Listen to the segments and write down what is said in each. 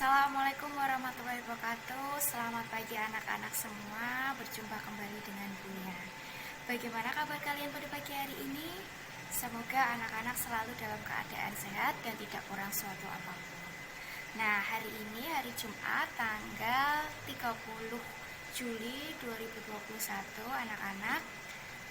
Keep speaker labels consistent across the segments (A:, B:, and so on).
A: Assalamualaikum warahmatullahi wabarakatuh. Selamat pagi anak-anak semua. Berjumpa kembali dengan Buya. Bagaimana kabar kalian pada pagi hari ini? Semoga anak-anak selalu dalam keadaan sehat dan tidak kurang suatu apapun. Nah, hari ini hari Jumat tanggal 30 Juli 2021. Anak-anak,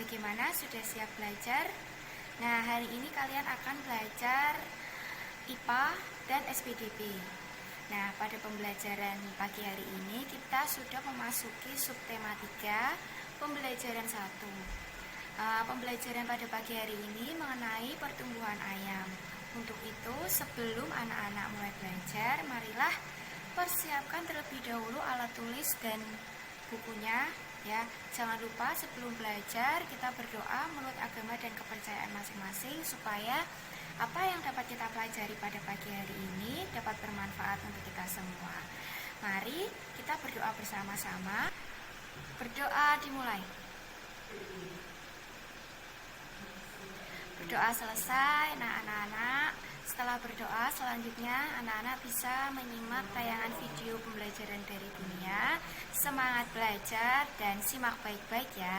A: bagaimana, sudah siap belajar? Nah, hari ini kalian akan belajar IPA dan SPDB. Nah, pada pembelajaran pagi hari ini kita sudah memasuki subtema 3, pembelajaran 1. Pembelajaran pada pagi hari ini mengenai pertumbuhan ayam. Untuk itu, sebelum anak-anak mulai belajar, marilah persiapkan terlebih dahulu alat tulis dan bukunya ya. Jangan lupa sebelum belajar kita berdoa menurut agama dan kepercayaan masing-masing supaya apa yang dapat kita pelajari pada pagi hari ini dapat bermanfaat untuk kita semua. Mari kita berdoa bersama-sama. Berdoa dimulai. Berdoa selesai. Nah, anak-anak, setelah berdoa selanjutnya anak-anak bisa menyimak tayangan video pembelajaran dari dunia. Semangat belajar dan simak baik-baik ya.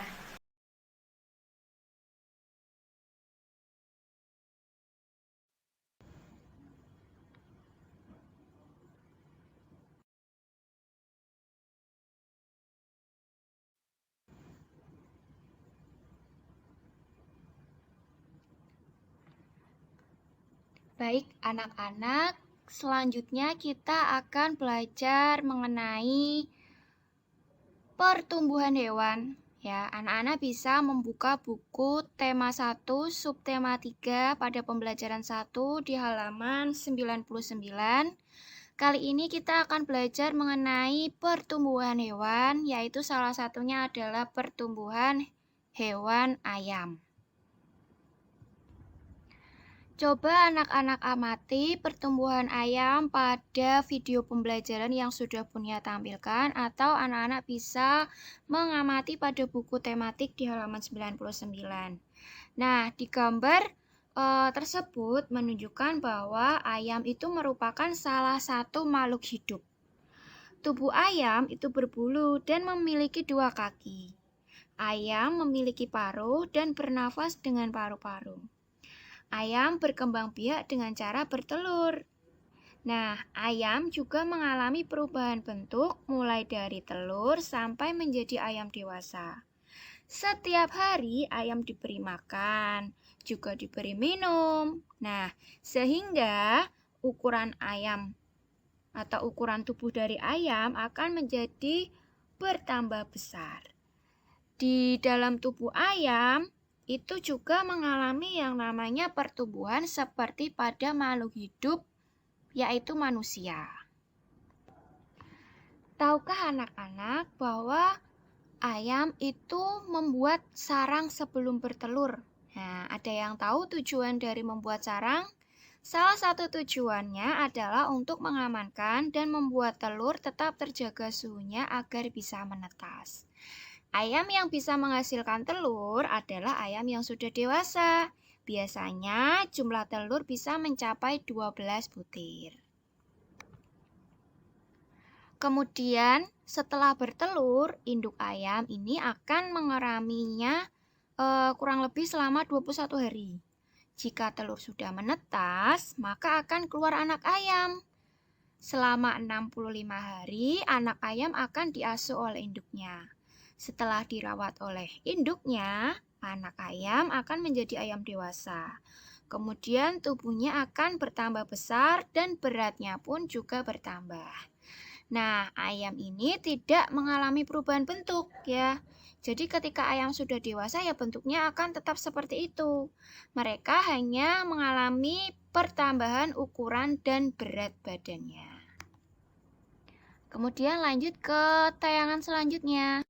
A: Baik anak-anak, selanjutnya kita akan belajar mengenai pertumbuhan hewan. Ya, anak-anak bisa membuka buku tema 1, subtema 3 pada pembelajaran 1 di halaman 99. Kali ini kita akan belajar mengenai pertumbuhan hewan, yaitu salah satunya adalah pertumbuhan hewan ayam. Coba anak-anak amati pertumbuhan ayam pada video pembelajaran yang sudah Buya tampilkan, atau anak-anak bisa mengamati pada buku tematik di halaman 99. Nah, di gambar tersebut menunjukkan bahwa ayam itu merupakan salah satu makhluk hidup. Tubuh ayam itu berbulu dan memiliki 2 kaki. Ayam memiliki paruh dan bernafas dengan paru-paru. Ayam berkembang biak dengan cara bertelur. Nah, ayam juga mengalami perubahan bentuk mulai dari telur sampai menjadi ayam dewasa. Setiap hari ayam diberi makan, juga diberi minum. Nah, sehingga ukuran ayam atau ukuran tubuh dari ayam akan menjadi bertambah besar. Di dalam tubuh ayam itu juga mengalami yang namanya pertumbuhan seperti pada makhluk hidup, yaitu manusia. Tahukah anak-anak bahwa ayam itu membuat sarang sebelum bertelur? Nah, ada yang tahu tujuan dari membuat sarang? Salah satu tujuannya adalah untuk mengamankan dan membuat telur tetap terjaga suhunya agar bisa menetas. Ayam yang bisa menghasilkan telur adalah ayam yang sudah dewasa. Biasanya jumlah telur bisa mencapai 12 butir. Kemudian setelah bertelur, induk ayam ini akan mengeraminya kurang lebih selama 21 hari. Jika telur sudah menetas, maka akan keluar anak ayam. Selama 65 hari, anak ayam akan diasuh oleh induknya. Setelah dirawat oleh induknya, anak ayam akan menjadi ayam dewasa. Kemudian tubuhnya akan bertambah besar dan beratnya pun juga bertambah. Nah, ayam ini tidak mengalami perubahan bentuk ya. Jadi ketika ayam sudah dewasa ya bentuknya akan tetap seperti itu. Mereka hanya mengalami pertambahan ukuran dan berat badannya. Kemudian lanjut ke tayangan selanjutnya.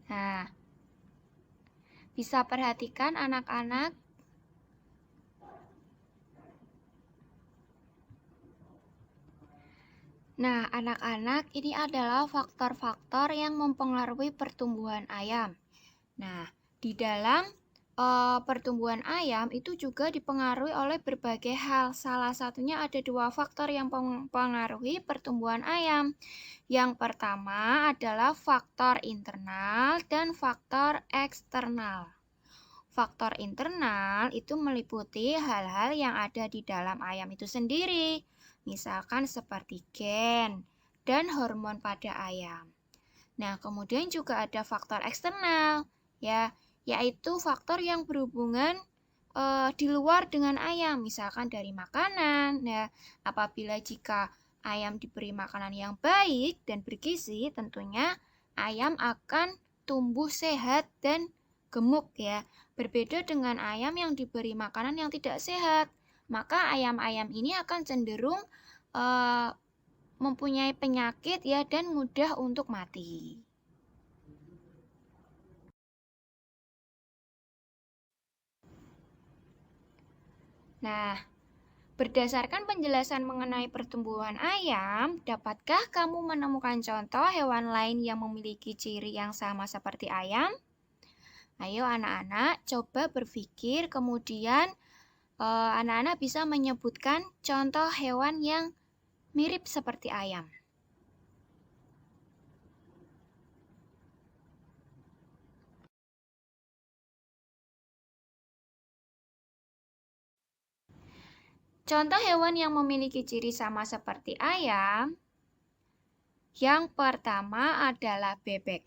A: Nah, bisa perhatikan anak-anak. Nah, anak-anak, ini adalah faktor-faktor yang mempengaruhi pertumbuhan ayam. Nah, di dalam pertumbuhan ayam itu juga dipengaruhi oleh berbagai hal. Salah satunya ada 2 faktor yang mempengaruhi pertumbuhan ayam. Yang pertama adalah faktor internal dan faktor eksternal. Faktor internal itu meliputi hal-hal yang ada di dalam ayam itu sendiri, misalkan seperti gen dan hormon pada ayam. Nah, kemudian juga ada faktor eksternal, ya, yaitu faktor yang berhubungan di luar dengan ayam, misalkan dari makanan. Ya, apabila jika ayam diberi makanan yang baik dan bergizi, tentunya ayam akan tumbuh sehat dan gemuk ya. Berbeda dengan ayam yang diberi makanan yang tidak sehat, maka ayam-ayam ini akan cenderung mempunyai penyakit ya dan mudah untuk mati. Nah, berdasarkan penjelasan mengenai pertumbuhan ayam, dapatkah kamu menemukan contoh hewan lain yang memiliki ciri yang sama seperti ayam? Ayo anak-anak, coba berpikir, kemudian anak-anak bisa menyebutkan contoh hewan yang mirip seperti ayam. Contoh hewan yang memiliki ciri sama seperti ayam, yang pertama adalah bebek.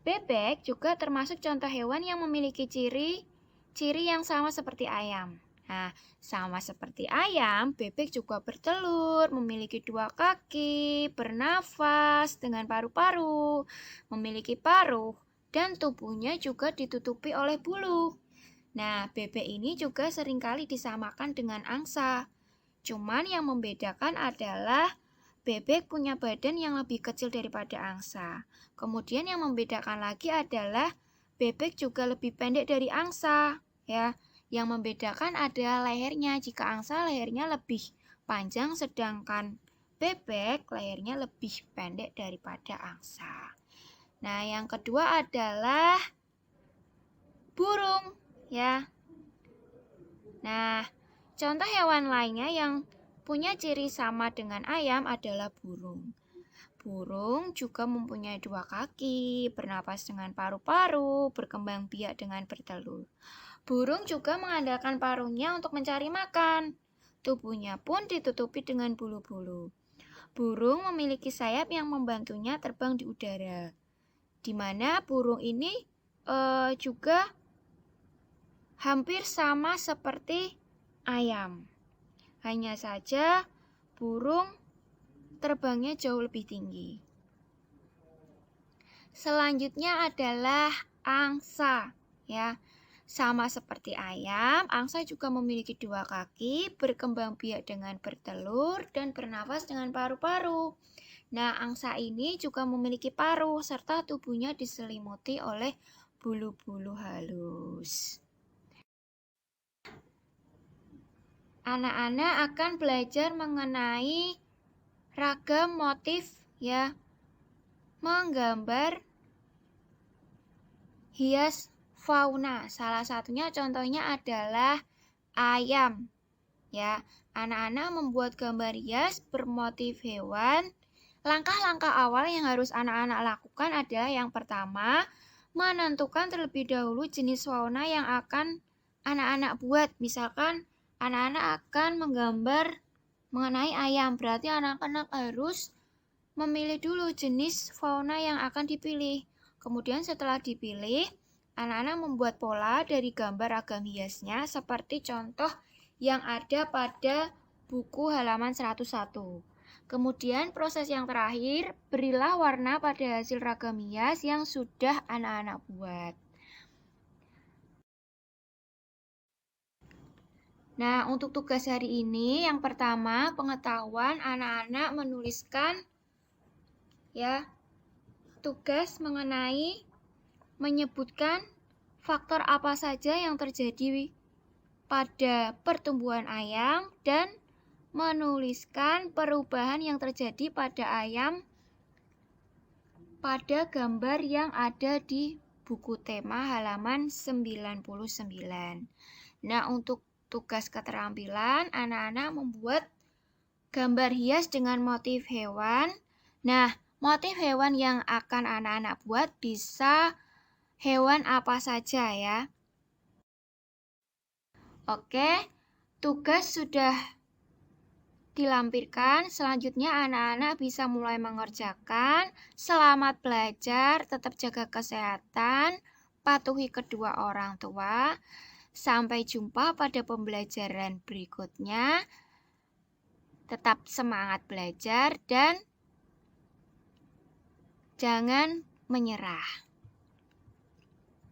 A: Bebek juga termasuk contoh hewan yang memiliki ciri yang sama seperti ayam. Nah, sama seperti ayam, bebek juga bertelur, memiliki 2 kaki, bernafas dengan paru-paru, memiliki paruh, dan tubuhnya juga ditutupi oleh bulu. Nah, bebek ini juga seringkali disamakan dengan angsa. Cuman yang membedakan adalah bebek punya badan yang lebih kecil daripada angsa. Kemudian yang membedakan lagi adalah bebek juga lebih pendek dari angsa, ya. Yang membedakan adalah lehernya. Jika angsa lehernya lebih panjang, sedangkan bebek lehernya lebih pendek daripada angsa. Nah, yang kedua adalah burung, ya. Nah, contoh hewan lainnya yang punya ciri sama dengan ayam adalah burung. Burung juga mempunyai 2 kaki, bernapas dengan paru-paru, berkembang biak dengan bertelur. Burung juga mengandalkan paruhnya untuk mencari makan. Tubuhnya pun ditutupi dengan bulu-bulu. Burung memiliki sayap yang membantunya terbang di udara. Di mana burung ini juga hampir sama seperti ayam. Hanya saja burung terbangnya jauh lebih tinggi. Selanjutnya adalah angsa, ya. Sama seperti ayam, angsa juga memiliki 2 kaki, berkembang biak dengan bertelur, dan bernafas dengan paru-paru. Nah, angsa ini juga memiliki paruh, serta tubuhnya diselimuti oleh bulu-bulu halus. Anak-anak akan belajar mengenai ragam motif ya, menggambar hias fauna. Salah satunya contohnya adalah ayam. Ya, anak-anak membuat gambar hias bermotif hewan. Langkah-langkah awal yang harus anak-anak lakukan adalah yang pertama, menentukan terlebih dahulu jenis fauna yang akan anak-anak buat. Misalkan anak-anak akan menggambar mengenai ayam, berarti anak-anak harus memilih dulu jenis fauna yang akan dipilih. Kemudian setelah dipilih, anak-anak membuat pola dari gambar ragam hiasnya seperti contoh yang ada pada buku halaman 101. Kemudian proses yang terakhir, berilah warna pada hasil ragam hias yang sudah anak-anak buat. Nah, untuk tugas hari ini yang pertama, pengetahuan anak-anak menuliskan ya tugas mengenai menyebutkan faktor apa saja yang terjadi pada pertumbuhan ayam dan menuliskan perubahan yang terjadi pada ayam pada gambar yang ada di buku tema halaman 99. Nah, untuk tugas keterampilan, anak-anak membuat gambar hias dengan motif hewan. Nah, motif hewan yang akan anak-anak buat bisa hewan apa saja ya. Oke, tugas sudah dilampirkan. Selanjutnya anak-anak bisa mulai mengerjakan. Selamat belajar, tetap jaga kesehatan, patuhi kedua orang tua. Sampai jumpa pada pembelajaran berikutnya. Tetap semangat belajar dan jangan menyerah.